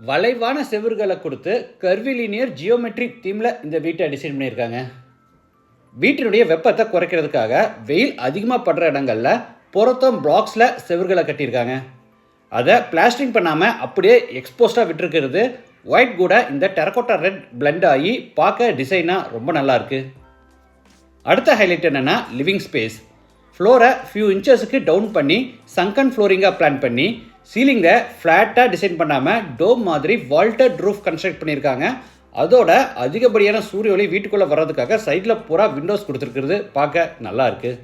வளைவான செவுறுகளை கொடுத்து curvilinear geometry தீமில் இந்த வீட்டை டிசைன் பண்ணியிருக்காங்க. வீட்டினுடைய வெப்பத்தை குறைக்கிறதுக்காக வெயில் அதிகமாக படுற இடங்களில் புறத்தம் பிளாக்ஸில் செவுறுகளை கட்டியிருக்காங்க. அதை பிளாஸ்டிங் பண்ணாமல் அப்படியே எக்ஸ்போஸ்டாக விட்டுருக்கிறது ஒயிட் கூட இந்த டெரகோட்டா ரெட் பிளெண்ட் ஆகி பார்க்க டிசைனாக ரொம்ப நல்லாயிருக்கு. அடுத்த ஹைலைட் என்னென்னா லிவிங் ஸ்பேஸ். ஃப்ளோரை ஃபியூ இன்ச்சஸுக்கு டவுன் பண்ணி சங்கன் ஃப்ளோரிங்காக பிளான் பண்ணி சீலிங்கை ஃப்ளாட்டாக டிசைன் பண்ணாமல் டோம் மாதிரி வால்டட் ரூஃப் கன்ஸ்ட்ரக்ட் பண்ணியிருக்காங்க. அதோட அதிகப்படியான சூரிய ஒளி வீட்டுக்குள்ளே வர்றதுக்காக சைடில் பூரா விண்டோஸ் கொடுத்துருக்கிறது பார்க்க நல்லா இருக்குது.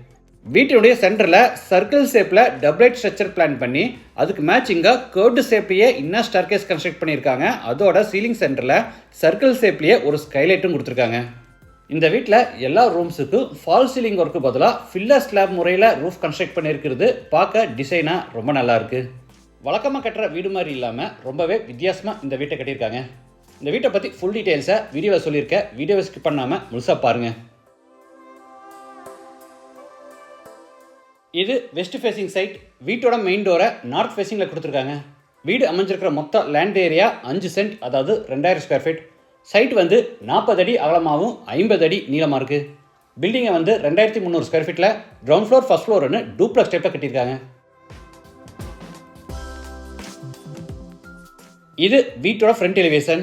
வீட்டினுடைய சென்டரில் சர்க்கிள் ஷேப்பில் டபுளைட் ஸ்ட்ரக்சர் பிளான் பண்ணி அதுக்கு மேட்சிங்காக கர்வ்டு ஷேப்லேயே இன்னர் ஸ்டார்கேஸ் கன்ஸ்ட்ரக்ட் பண்ணியிருக்காங்க. அதோட சீலிங் சென்டரில் சர்க்கிள் ஷேப்லேயே ஒரு ஸ்கைலைட்டும் கொடுத்துருக்காங்க. இந்த வீட்டில் எல்லா ரூம்ஸுக்கும் ஃபால் சீலிங் ஒர்க்கு பதிலாக ஃபில்லர் ஸ்லாப் முறையில் ரூஃப் கன்ஸ்ட்ரக்ட் பண்ணியிருக்கிறது பார்க்க டிசைனாக ரொம்ப நல்லாயிருக்கு. வழக்கமாக கட்டுற வீடு மாதிரி இல்லாமல் ரொம்பவே வித்தியாசமாக இந்த வீட்டை கட்டியிருக்காங்க. இந்த வீட்டை பற்றி ஃபுல் டீட்டெயில்ஸை வீடியோவில் சொல்லியிருக்கேன். வீடியோவை ஸ்கிப் பண்ணாமல் முழுசாக பாருங்கள். இது வெஸ்ட் ஃபேசிங் சைட். வீட்டோட மெயின் டோரை நார்த் ஃபேசிங்கில் கொடுத்துருக்காங்க. வீடு அமைஞ்சிருக்கிற மொத்த லேண்ட் ஏரியா 5 சென்ட், அதாவது 2000 ஸ்கொயர் ஃபீட். சைட் 40 அடி அகலமாகவும் 50 அடி நீளமாக இருக்குது. பில்டிங்கை 2300 ஸ்கொயர் ஃபீட்டில் கிரவுண்ட் ஃப்ளோர் ஃபர்ஸ்ட் ஃப்ளோர்னு டூப்ளக்ஸ் டைப்பில் கட்டியிருக்காங்க. இது வீட்டோட ஃப்ரண்ட் எலிவேஷன்.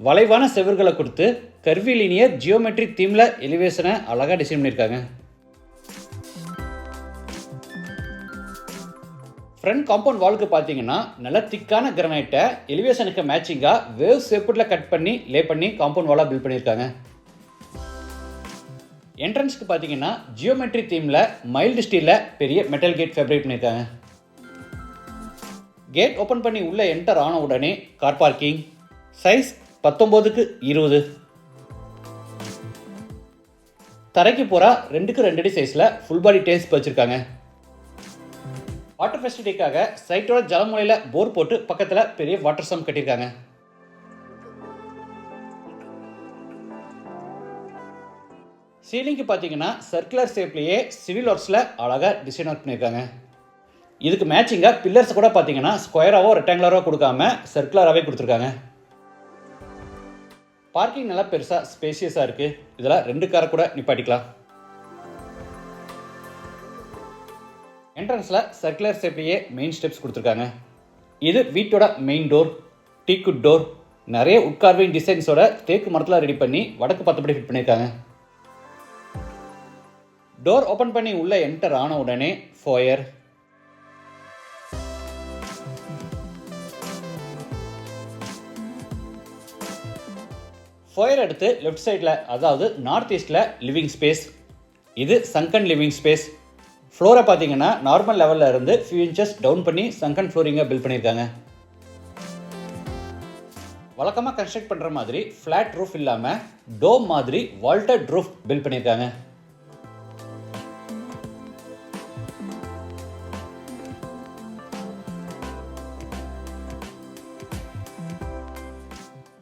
வளைவான செவர்களை கொடுத்து கர்விலினியர் ஜியோமெட்ரி தீமில் எலிவேஷனை அழகாக டிசைன் பண்ணியிருக்காங்க. ஃப்ரண்ட் காம்பவுண்ட் வாலுக்கு பார்த்தீங்கன்னா நல்ல திக்கான கிரானைட்டை எலிவேஷனுக்கு மேட்சிங்காக வேவ் ஷேப்பில் கட் பண்ணி லே பண்ணி காம்பவுண்ட் வாலாக பில்ட் பண்ணியிருக்காங்க. என்ட்ரன்ஸ்க்கு பார்த்தீங்கன்னா ஜியோமெட்ரி தீமில் மைல்டு ஸ்டீலில் பெரிய மெட்டல் கேட் ஃபேப்ரிக் பண்ணியிருக்காங்க. கேட் ஓப்பன் பண்ணி உள்ளே என்டர் ஆன உடனே கார் பார்க்கிங். Size 19x20. தரைக்கு போகிறா 2x2 அடி சைஸில் ஃபுல் பாடி டைல்ஸ் வச்சுருக்காங்க. வாட்டர் ஃபெசிலிட்டிக்காக சைட்டோட ஜலமுறையில் போர் போட்டு பக்கத்தில் பெரிய வாட்டர் சம் கட்டியிருக்காங்க. சீலிங்க்கு பார்த்தீங்கன்னா சர்க்குலர் ஷேப்லேயே சிவில் ஒர்க்ஸில் அழகாக டிசைன் ஒர்க் பண்ணியிருக்காங்க. இதுக்கு மேட்சிங்காக பில்லர்ஸ் கூட பார்த்தீங்கன்னா ஸ்கொயராகவோ ரெக்டாங்குலராகவோ கொடுக்காம சர்க்குலராகவே கொடுத்துருக்காங்க. பார்க்கிங் நல்லா பெருசாக ஸ்பேசியஸாக இருக்குது. இதில் 2 காரை கூட நிப்பாட்டிக்கலாம். என்ட்ரன்ஸில் சர்க்குலர் ஷேப்லேயே மெயின் ஸ்டெப்ஸ் கொடுத்துருக்காங்க. இது வீட்டோட மெயின் டோர். Teakwood door. நிறைய உட்கார்விங் டிசைன்ஸோட தேக்கு மரத்தில் ரெடி பண்ணி வடக்கு 10 படி ஃபிட் பண்ணியிருக்காங்க. டோர் ஓப்பன் பண்ணி உள்ளே என்டர் ஆன உடனே ஃபோயர். ஃபோயர் எடுத்து லெஃப்ட் சைடில், அதாவது நார்த் ஈஸ்டில் லிவிங் ஸ்பேஸ். இது சங்கன் லிவிங் ஸ்பேஸ். ஃப்ளோரை பார்த்தீங்கன்னா நார்மல் லெவலில் இருந்து ஃபியூ இன்ச்சஸ் டவுன் பண்ணி சங்கன் ஃப்ளோரிங்கை பில்ட் பண்ணியிருக்காங்க. வழக்கமாக கன்ஸ்ட்ரக்ட் பண்ணுற மாதிரி ஃப்ளாட் ரூஃப் இல்லாமல் டோம் மாதிரி வால்டட் ரூஃப் பில்ட் பண்ணியிருக்காங்க.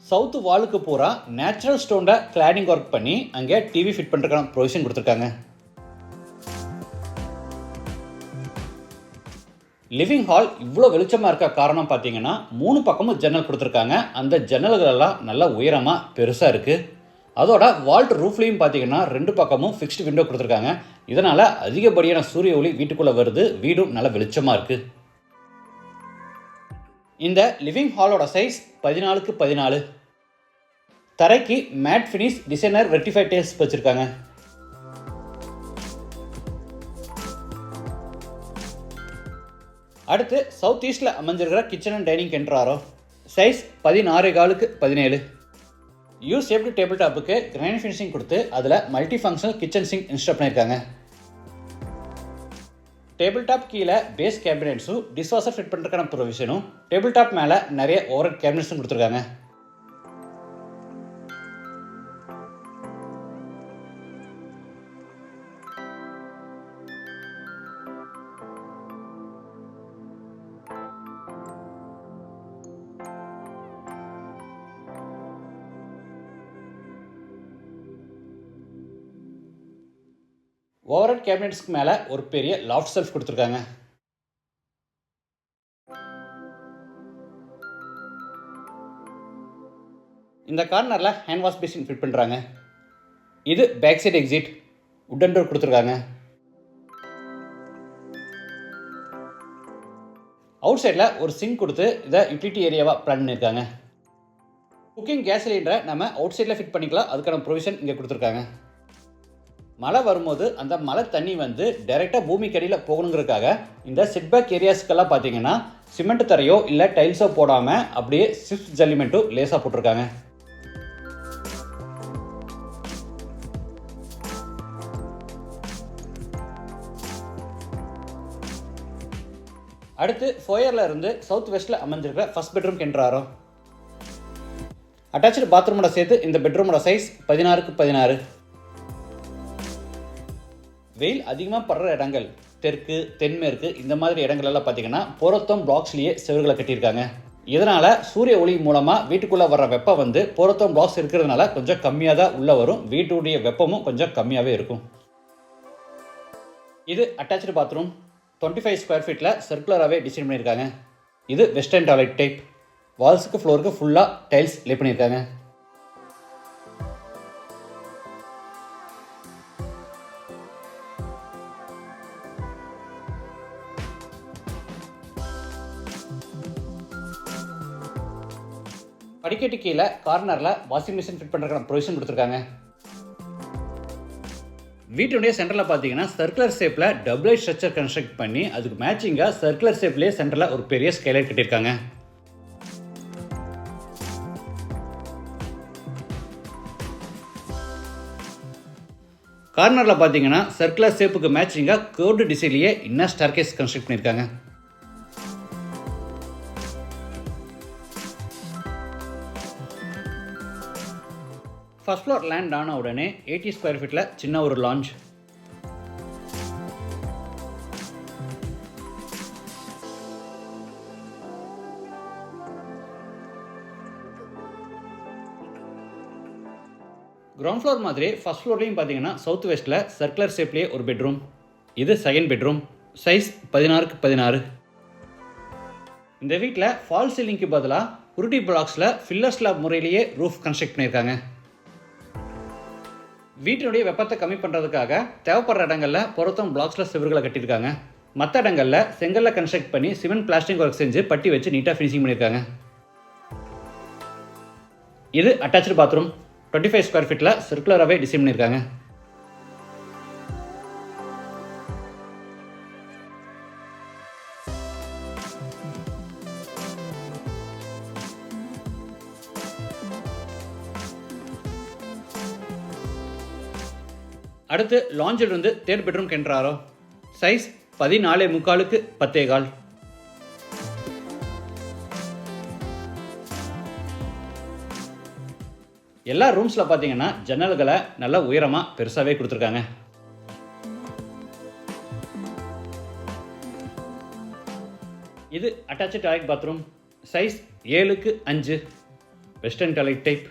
சவுத்து வாலுக்கு பூரா நேச்சுரல் ஸ்டோனில் கிளாடிங் ஒர்க் பண்ணி அங்கே டிவி ஃபிட் பண்ணுறதுக்கான ப்ரொவிஷன் கொடுத்துருக்காங்க. லிவிங் ஹால் இவ்வளோ வெளிச்சமாக இருக்க காரணம் பார்த்தீங்கன்னா 3 பக்கமும் ஜன்னல் கொடுத்துருக்காங்க. அந்த ஜன்னல்களெல்லாம் நல்லா உயரமாக பெருசாக இருக்குது. அதோட வால்ட் ரூஃப்லேயும் பார்த்தீங்கன்னா 2 பக்கமும் ஃபிக்ஸ்டு விண்டோ கொடுத்துருக்காங்க. இதனால் அதிகப்படியான சூரிய ஒளி வீட்டுக்குள்ளே வருது. வீடும் நல்லா வெளிச்சமாக இருக்குது. இந்த லிவிங் ஹாலோட சைஸ் 14x14. தரைக்கு மேட் ஃபினிஷ் டிசைனர் வெர்டிஃபை டைல்ஸ் வச்சுருக்காங்க. அடுத்து சவுத் ஈஸ்டில் அமைஞ்சிருக்கிற கிச்சன் அண்ட் டைனிங் என்ட்ராரோ. Size 16x17. U shaped table டாப்புக்கு கிரானைட் ஃபினிஷிங் கொடுத்து அதில் multi functional kitchen sink install பண்ணியிருக்காங்க. டேபிள் டாப் கீழே பேஸ் கேபினெட்ஸும் டிஷ்வாஷர் ஃபிட் பண்ணுறதுக்கான ப்ரொவிஷனும், டேபிள் டாப் மேலே நிறைய ஓவர் கேபினெட்ஸும் கொடுத்துருக்காங்க. ஓவர்ஹெட் கேபினெட்ஸ்க்கு மேலே ஒரு பெரிய லாஃப்ட் ஷெல்ஃப் கொடுத்துருக்காங்க. இந்த கார்னரில் ஹேண்ட் வாஷ் பேசின் ஃபிட் பண்ணுறாங்க. இது back side exit, wooden door கொடுத்துருக்காங்க. அவுட் சைடில் ஒரு சிங்க் கொடுத்து இதை யூட்டிலிட்டி ஏரியாவாக பிளான் பண்ணியிருக்காங்க. குக்கிங் கேஸ் சிலிண்டரை நம்ம அவுட் சைடில் ஃபிட் பண்ணிக்கலாம். அதுக்கான ப்ரொவிஷன் இங்கே கொடுத்துருக்காங்க. மழை வரும்போது அந்த மழை தண்ணி வந்து டைரெக்டாக பூமிக்கு அடியில் போகணுங்கிறதுக்காக இந்த செட்பேக் ஏரியாஸ்க்கெல்லாம் பார்த்தீங்கன்னா சிமெண்ட் தரையோ இல்லை டைல்ஸோ போடாமல் அப்படியே சிப்ஸ் ஜல்லிமெண்ட்டும் லேசாக போட்டிருக்காங்க. அடுத்து ஃபோயரில் இருந்து சவுத் வெஸ்ட்டில் அமைஞ்சிருக்கிற ஃபர்ஸ்ட் பெட்ரூம் என்ட்ராரோம். அட்டாச்சு பாத்ரூமோட சேர்த்து இந்த பெட்ரூமோட சைஸ் 16x16. வெயில் அதிகமாக படுற இடங்கள் தெற்கு தென்மேற்கு இந்த மாதிரி இடங்கள்லாம் பார்த்தீங்கன்னா போரத்தோம் பிளாக்ஸ்லேயே செவர்களை கட்டியிருக்காங்க. இதனால் சூரிய ஒளி மூலமாக வீட்டுக்குள்ளே வர்ற வெப்பம் வந்து போரத்தோம் பிளாக்ஸ் இருக்கிறதுனால கொஞ்சம் கம்மியாக தான் உள்ளே வரும். வீட்டுடைய வெப்பமும் கொஞ்சம் கம்மியாகவே இருக்கும். இது அட்டாச்சு பாத்ரூம் 25 ஸ்கொயர் ஃபீட்டில் சர்க்குலராகவே டிசைன் பண்ணியிருக்காங்க. இது வெஸ்டர்ன் டாய்லெட் டைப். வால்ஸுக்கு ஃப்ளோருக்கு ஃபுல்லாக டைல்ஸ் லே பண்ணியிருக்காங்க. படிக்கட்டு கீழே கார்னரில் வாஷிங் மிஷின் ஃபிட் பண்ணுறதுக்கான ப்ரொவிஷன் கொடுத்துருக்காங்க. வீட்டுடைய சென்டரில் பார்த்தீங்கன்னா சர்க்குலர் ஷேப்பில் டபுள் ஸ்ட்ரக்சர் கன்ஸ்ட்ரக்ட் பண்ணி அதுக்கு மேட்சிங்காக சர்க்குலர் ஷேப்லேயே சென்டரில் ஒரு பெரிய ஸ்கைலைட் கட்டியிருக்காங்க. கார்னரில் பார்த்தீங்கன்னா சர்க்குலர் ஷேப்புக்கு மேட்சிங்காக கர்வ்டு டிசைன்லேயே இன்னர் ஸ்டார்கேஸ் கன்ஸ்ட்ரக்ட் பண்ணியிருக்காங்க. ஃபர்ஸ்ட் ஃப்ளோர் லேண்ட் ஆன உடனே 80 ஸ்கொயர் ஃபீட்டில் சின்ன ஒரு லான்ச். கிரவுண்ட் ஃப்ளோர் மாதிரி ஃபர்ஸ்ட் ஃப்ளோர்லையும் பார்த்தீங்கன்னா சவுத் வெஸ்ட்டில் சர்க்குலர் ஷேப்லேயே ஒரு பெட்ரூம். இது செகண்ட் பெட்ரூம், சைஸ் 16x16. இந்த வீட்டில் ஃபால் சீலிங்க்கு பதிலாக உருட்டி பிளாக்ஸில் ஃபில்லர் ஸ்லாப் முறையிலேயே ரூஃப் கன்ஸ்ட்ரக்ட் பண்ணியிருக்காங்க. வீட்டினுடைய வெப்பத்தை கம்மி பண்ணுறதுக்காக தேவைப்படுற இடங்களில் பொருத்தம் பிளாக்ஸில் செவர்களை கட்டியிருக்காங்க. மற்ற இடங்களில் செங்கல்ல கன்ஸ்ட்ரக்ட் பண்ணி சிமெண்ட் பிளாஸ்டிக் ஒர்க் செஞ்சு பட்டி வச்சு நீட்டாக ஃபினிஷிங் பண்ணியிருக்காங்க. இது அட்டாச்சு பாத்ரூம் 25 ஸ்கொயர் ஃபீட்டில் சர்க்குலராகவே டிசைன் பண்ணியிருக்காங்க. அடுத்து லாஞ்சில் இருந்து தேர்ட் பெட்ரூம் என்ட்ராரோம். Size 14.75x10. எல்லா ரூம்ஸில் பார்த்தீங்கன்னா ஜன்னல்களை நல்லா உயரமாக பெருசாகவே கொடுத்துருக்காங்க. இது attach toilet bathroom, size 7x5, western toilet type.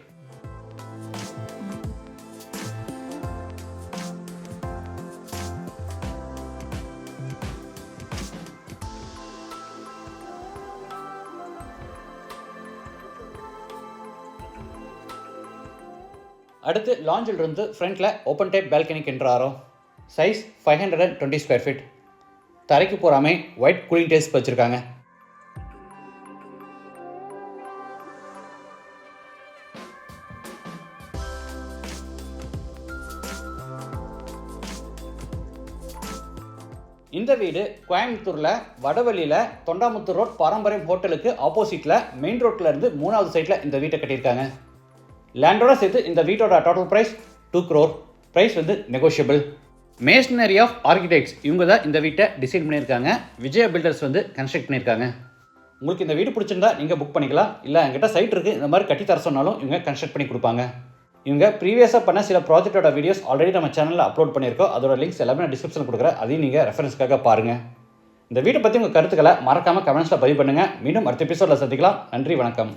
அடுத்து லாஞ்சில் இருந்து ஃப்ரண்ட்டில் ஓப்பன் டைப் பால்கனிக்கு என்ட்ராரோம். Size 520 square feet. தரைக்கு போகாமல் ஒயிட் கூலிங் டைல்ஸ் வச்சுருக்காங்க. இந்த வீடு கோயம்புத்தூரில் வடவள்ளியில் தொண்டாமுத்தூர் ரோட் பாரம்பரியம் ஹோட்டலுக்கு ஆப்போசிட்டில் மெயின் ரோட்டில் இருந்து 3வது சைட்டில் இந்த வீட்டை கட்டியிருக்காங்க. லேண்டோட சேர்த்து இந்த வீட்டோட டோட்டல் ப்ரைஸ் 2 crore. ப்ரைஸ் வந்து நெகோஷியபிள். மேஷனரி ஆஃப் ஆர்கிடெக்ட்ஸ் இவங்க தான் இந்த வீட்டை டிசைன் பண்ணியிருக்காங்க. விஜயா பில்டர்ஸ் வந்து கன்ஸ்ட்ரக்ட் பண்ணியிருக்காங்க. உங்களுக்கு இந்த வீடு பிடிச்சிருந்தா நீங்கள் புக் பண்ணிக்கலாம். இல்லை என்கிட்ட சைட் இருக்குது இந்த மாதிரி கட்டி தர சொன்னாலும் இவங்க கன்ஸ்ட்ரக்ட் பண்ணி கொடுப்பாங்க. இவங்க ப்ரீவியஸாக பண்ண சில ப்ராஜெக்டோட வீடியோஸ் ஆல்ரெடி நம்ம சேனலில் அப்லோட் பண்ணியிருக்கோம். அதோட லிங்க்ஸ் எல்லாமே நான் டிஸ்கிரிப்ஷனில் கொடுக்குறேன். அதையும் நீங்கள் ரெஃபரன்ஸ்க்காக பாருங்கள். இந்த வீட்டை பற்றி உங்கள் கருத்துக்களை மறக்காமல் கமெண்ட்ஸில் பதிவு பண்ணுங்கள். மீண்டும் அடுத்த எபிசோடில் சந்திக்கலாம். நன்றி, வணக்கம்.